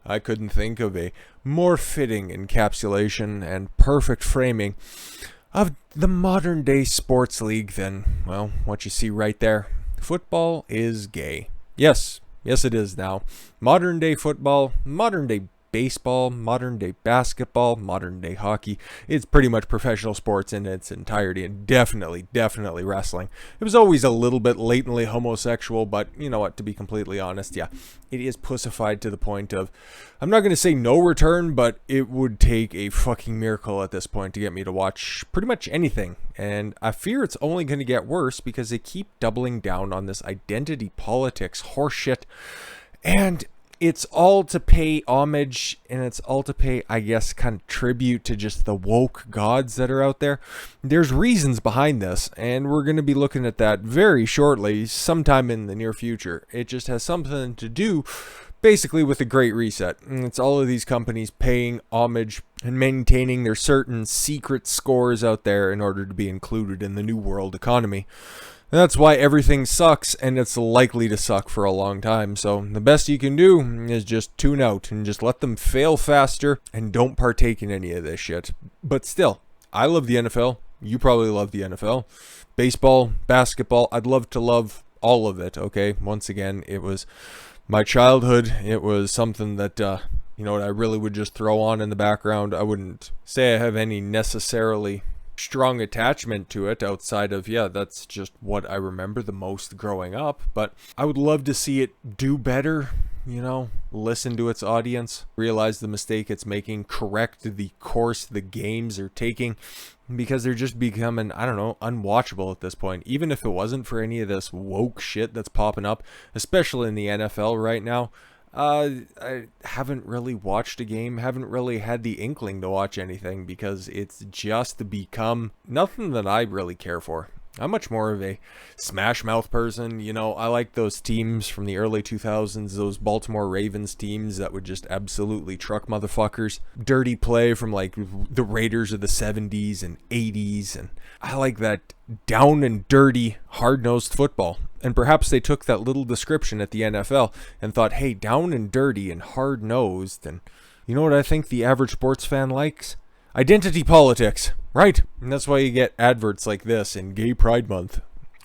I couldn't think of a more fitting encapsulation and perfect framing of the modern day sports league than, well, what you see right there. Football is gay. Yes it is now. Modern day football, modern day baseball, modern day basketball, modern day hockey. It's pretty much professional sports in its entirety, and definitely wrestling. It was always a little bit latently homosexual, but you know what, to be completely honest, yeah, it is pussified to the point of, I'm not going to say no return, but it would take a fucking miracle at this point to get me to watch pretty much anything. And I fear it's only going to get worse because they keep doubling down on this identity politics horseshit. And it's all to pay homage, and it's all to pay, I guess, kind of tribute to just the woke gods that are out there. There's reasons behind this, and we're going to be looking at that very shortly, sometime in the near future. It just has something to do, basically, with the Great Reset. And it's all of these companies paying homage and maintaining their certain secret scores out there in order to be included in the new world economy. That's why everything sucks, and it's likely to suck for a long time. So the best you can do is just tune out and just let them fail faster and don't partake in any of this shit. But still, I love the NFL. You probably love the NFL. Baseball, basketball, I'd love to love all of it, okay? Once again, it was my childhood. It was something that, you know what, I really would just throw on in the background. I wouldn't say I have any necessarily strong attachment to it outside of, yeah, that's just what I remember the most growing up. But I would love to see it do better, you know, listen to its audience, realize the mistake it's making, correct the course the games are taking, because they're just becoming, I don't know, unwatchable at this point. Even if it wasn't for any of this woke shit that's popping up, especially in the NFL right now, I haven't really watched a game, haven't really had the inkling to watch anything, because it's just become nothing that I really care for. I'm much more of a smash mouth person, you know. I like those teams from the early 2000s, those Baltimore Ravens teams that would just absolutely truck motherfuckers. Dirty play from like the Raiders of the 70s and 80s, and I like that down and dirty, hard-nosed football. And perhaps they took that little description at the NFL and thought, hey, down and dirty and hard-nosed, and you know what I think the average sports fan likes? Identity politics, right? And that's why you get adverts like this in Gay Pride Month.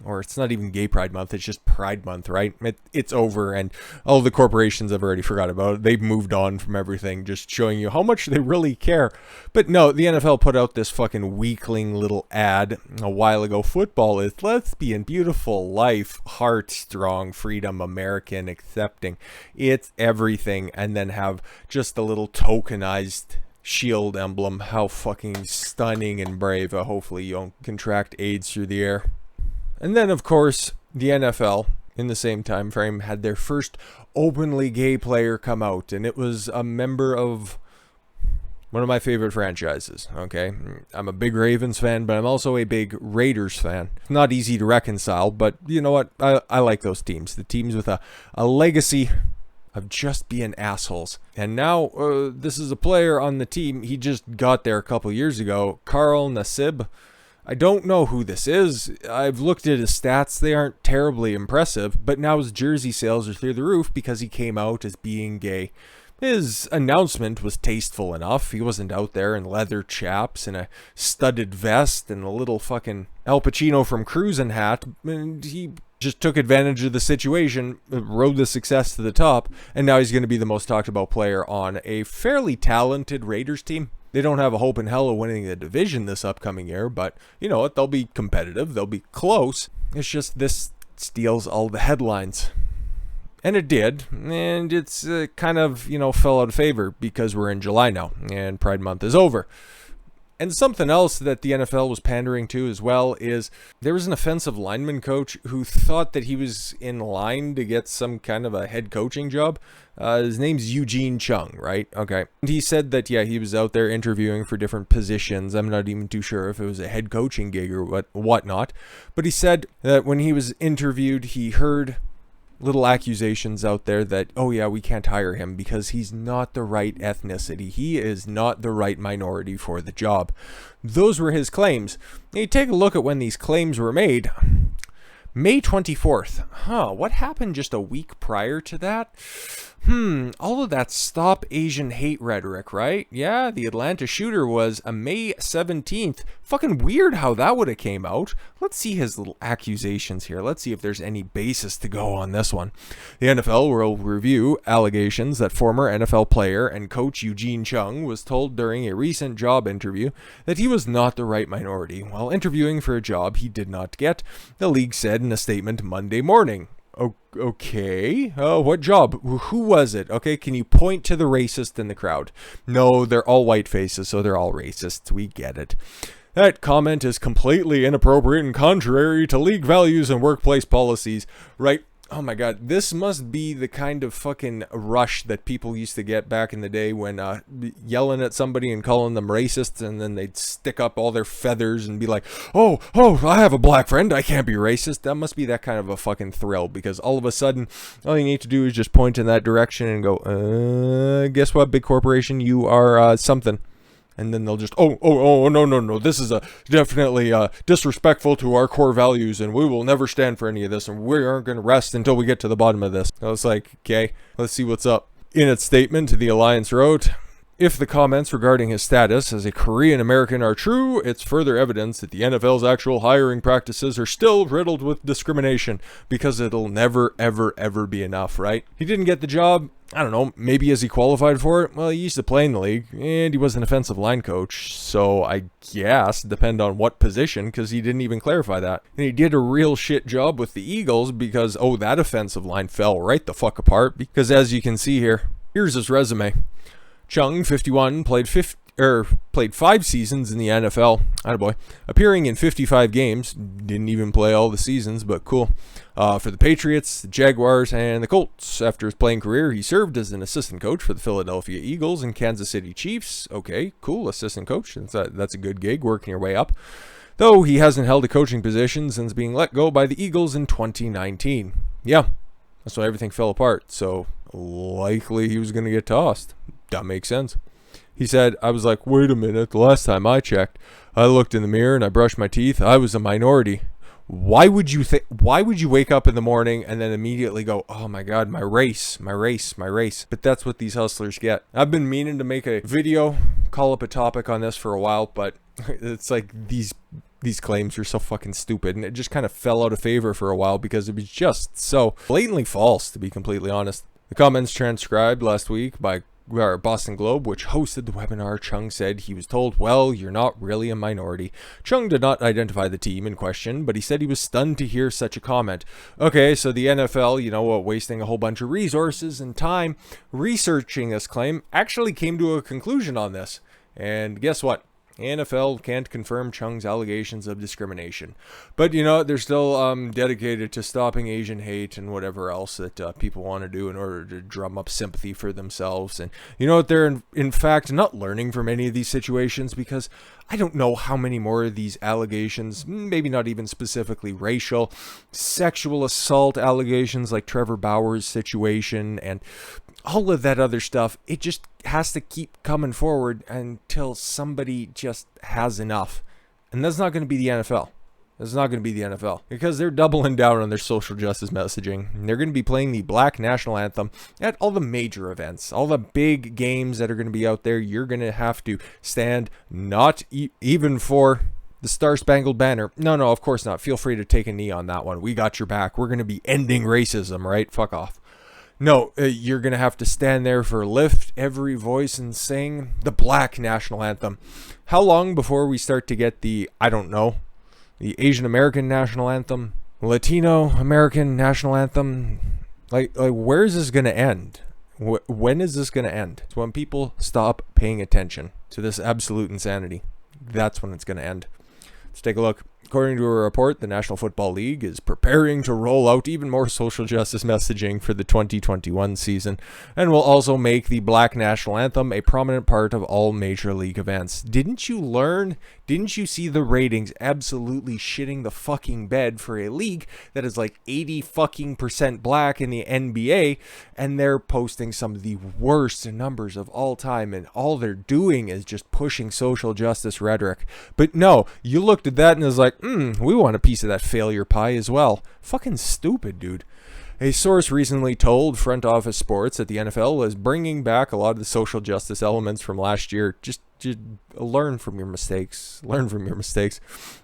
Or it's not even Gay Pride Month, it's just Pride Month, right? It's over, and all the corporations have already forgot about it. They've moved on from everything, just showing you how much they really care. But no, the NFL put out this fucking weakling little ad a while ago. Football is lesbian, beautiful, life, heart strong, freedom, American, accepting. It's everything. And then have just a little tokenized shield emblem. How fucking stunning and brave. Hopefully you don't contract AIDS through the air. And then, of course, the NFL, in the same time frame, had their first openly gay player come out. And it was a member of one of my favorite franchises, okay? I'm a big Ravens fan, but I'm also a big Raiders fan. Not easy to reconcile, but you know what? I like those teams. The teams with a legacy of just being assholes. And now, this is a player on the team. He just got there a couple years ago. Nassib. I don't know who this is. I've looked at his stats. They aren't terribly impressive, but now his jersey sales are through the roof because he came out as being gay. His announcement was tasteful enough. He wasn't out there in leather chaps and a studded vest and a little fucking Al Pacino from Cruisin' hat. And he just took advantage of the situation, rode the success to the top, and now he's going to be the most talked about player on a fairly talented Raiders team. They don't have a hope in hell of winning the division this upcoming year, but you know what? They'll be competitive. They'll be close. It's just this steals all the headlines. And it did, and it's kind of, you know, fell out of favor because we're in July now, and Pride Month is over. And something else that the NFL was pandering to as well is there was an offensive lineman coach who thought that he was in line to get some kind of a head coaching job. His name's Eugene Chung, right? Okay. And he said that, yeah, he was out there interviewing for different positions. I'm not even too sure if it was a head coaching gig or whatnot. But he said that when he was interviewed, he heard little accusations out there that, oh yeah, we can't hire him because he's not the right ethnicity. He is not the right minority for the job. Those were his claims. Now you take a look at when these claims were made. May 24th. What happened just a week prior to that? All of that stop Asian hate rhetoric, right? Yeah, the Atlanta shooter was a May 17th. Fucking weird how that would have came out. Let's see his little accusations here. Let's see if there's any basis to go on this one. The NFL will review allegations that former NFL player and coach Eugene Chung was told during a recent job interview that he was not the right minority while interviewing for a job he did not get, the league said in a statement Monday morning. Okay. What job? Who was it? Okay, can you point to the racist in the crowd? No, they're all white faces, so they're all racists. We get it. That comment is completely inappropriate and contrary to league values and workplace policies, right? Oh my god, this must be the kind of fucking rush that people used to get back in the day when yelling at somebody and calling them racists, and then they'd stick up all their feathers and be like, oh, I have a black friend, I can't be racist. That must be that kind of a fucking thrill, because all of a sudden, all you need to do is just point in that direction and go, guess what, big corporation, you are something. And then they'll just, no, this is definitely disrespectful to our core values, and we will never stand for any of this, and we aren't going to rest until we get to the bottom of this. I was like, okay, let's see what's up. In its statement, the Alliance wrote, if the comments regarding his status as a Korean American are true, it's further evidence that the NFL's actual hiring practices are still riddled with discrimination, because it'll never, ever be enough, right? He didn't get the job. I don't know, maybe is he qualified for it? Well, he used to play in the league, and he was an offensive line coach, so I guess, depend on what position, because he didn't even clarify that. And he did a real shit job with the Eagles, because, that offensive line fell right the fuck apart, because as you can see here, here's his resume. Chung, 51, played 5 seasons in the NFL, attaboy, appearing in 55 games, didn't even play all the seasons, but cool. For the Patriots, the Jaguars, and the Colts. After his playing career, he served as an assistant coach for the Philadelphia Eagles and Kansas City Chiefs. Okay, cool, assistant coach, that's a good gig, working your way up. Though he hasn't held a coaching position since being let go by the Eagles in 2019. Yeah, that's why everything fell apart, so likely he was going to get tossed. That makes sense. He said, I was like, wait a minute, the last time I checked, I looked in the mirror and I brushed my teeth, I was a minority. Why would you wake up in the morning and then immediately go, oh my god, my race. But that's what these hustlers get. I've been meaning to make a video, call up a topic on this for a while, but it's like these claims are so fucking stupid, and it just kind of fell out of favor for a while because it was just so blatantly false, to be completely honest. The comments transcribed last week by Boston Globe, which hosted the webinar. Chung said he was told, well, you're not really a minority. Chung did not identify the team in question, but he said he was stunned to hear such a comment. Okay, so the NFL, wasting a whole bunch of resources and time researching this claim, actually came to a conclusion on this. And guess what? NFL can't confirm Chung's allegations of discrimination. But, they're still dedicated to stopping Asian hate and whatever else that people want to do in order to drum up sympathy for themselves. And you know what? They're, in fact, not learning from any of these situations, because I don't know how many more of these allegations, maybe not even specifically racial, sexual assault allegations like Trevor Bauer's situation and all of that other stuff. It just has to keep coming forward until somebody just has enough. And that's not going to be the NFL. That's not going to be the NFL, because they're doubling down on their social justice messaging. They're going to be playing the Black National Anthem at all the major events, all the big games that are going to be out there. You're going to have to stand, not even for the Star Spangled Banner. No, of course not. Feel free to take a knee on that one. We got your back. We're going to be ending racism, right? Fuck off. No, you're going to have to stand there for lift every voice and sing the Black National Anthem. How long before we start to get the Asian American National Anthem, Latino American National Anthem? Like where is this going to end? When is this going to end? It's when people stop paying attention to this absolute insanity. That's when it's going to end. Let's take a look. According to a report, the National Football League is preparing to roll out even more social justice messaging for the 2021 season, and will also make the Black National Anthem a prominent part of all major league events. Didn't you learn? Didn't you see the ratings absolutely shitting the fucking bed for a league that is like 80% black in the NBA, and they're posting some of the worst numbers of all time, and all they're doing is just pushing social justice rhetoric. But no, you looked at that and it was like, we want a piece of that failure pie as well. Fucking stupid, dude. A source recently told Front Office Sports that the NFL is bringing back a lot of the social justice elements from last year. Just learn from your mistakes. Learn from your mistakes,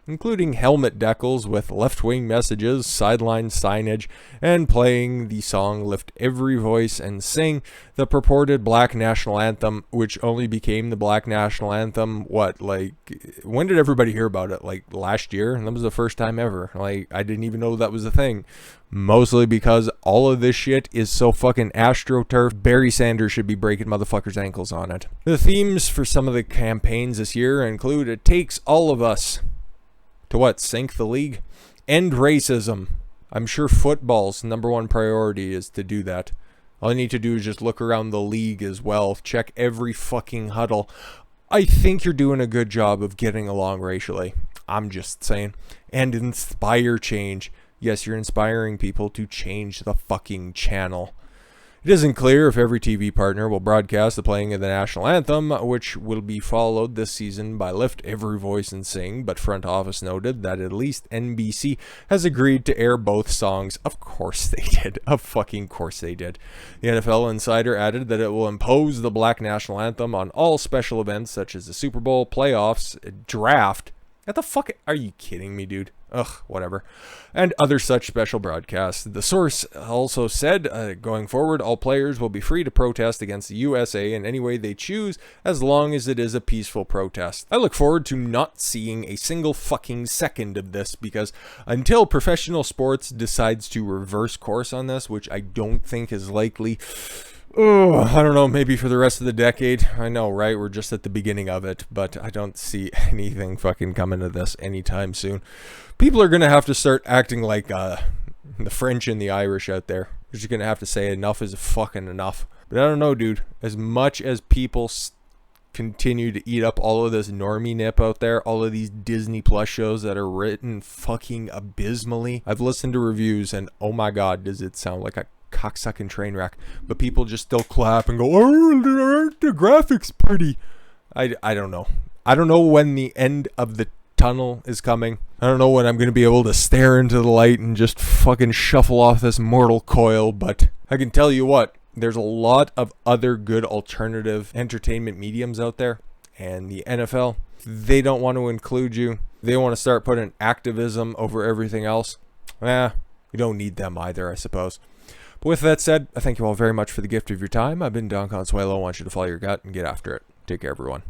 including helmet decals with left-wing messages, sideline signage, and playing the song Lift Every Voice and Sing, the purported Black National Anthem, which only became the Black National Anthem, when did everybody hear about it? Like, last year? And that was the first time ever. Like, I didn't even know that was a thing. Mostly because all of this shit is so fucking astroturf. Barry Sanders should be breaking motherfuckers' ankles on it. The themes for some of the campaigns this year include "It Takes All of Us" to what? Sink the league? End racism. I'm sure football's #1 priority is to do that. All you need to do is just look around the league as well. Check every fucking huddle. I think you're doing a good job of getting along racially. I'm just saying. And inspire change. Yes, you're inspiring people to change the fucking channel. It isn't clear if every TV partner will broadcast the playing of the national anthem, which will be followed this season by Lift Every Voice and Sing, but Front Office noted that at least NBC has agreed to air both songs. Of course they did. Of fucking course they did. The NFL Insider added that it will impose the Black National Anthem on all special events such as the Super Bowl, playoffs, draft. What the fuck? Are you kidding me, dude? Ugh, whatever. And other such special broadcasts. The source also said, going forward, all players will be free to protest against the USA in any way they choose, as long as it is a peaceful protest. I look forward to not seeing a single fucking second of this, because until professional sports decides to reverse course on this, which I don't think is likely, I don't know, maybe for the rest of the decade. I know, right? We're just at the beginning of it, but I don't see anything fucking coming to this anytime soon. People are going to have to start acting like the French and the Irish out there. They're just going to have to say enough is fucking enough. But I don't know, dude. As much as people continue to eat up all of this normie nip out there, all of these Disney Plus shows that are written fucking abysmally. I've listened to reviews and oh my god, does it sound like a cocksucking train wreck, but people just still clap and go, "Oh, aren't the graphics pretty?" I don't know. I don't know when the end of the tunnel is coming. I don't know when I'm going to be able to stare into the light and just fucking shuffle off this mortal coil, but I can tell you what, there's a lot of other good alternative entertainment mediums out there, and the NFL, they don't want to include you. They want to start putting activism over everything else. You don't need them either, I suppose. But with that said, I thank you all very much for the gift of your time. I've been Don Consuelo. I want you to follow your gut and get after it. Take care, everyone.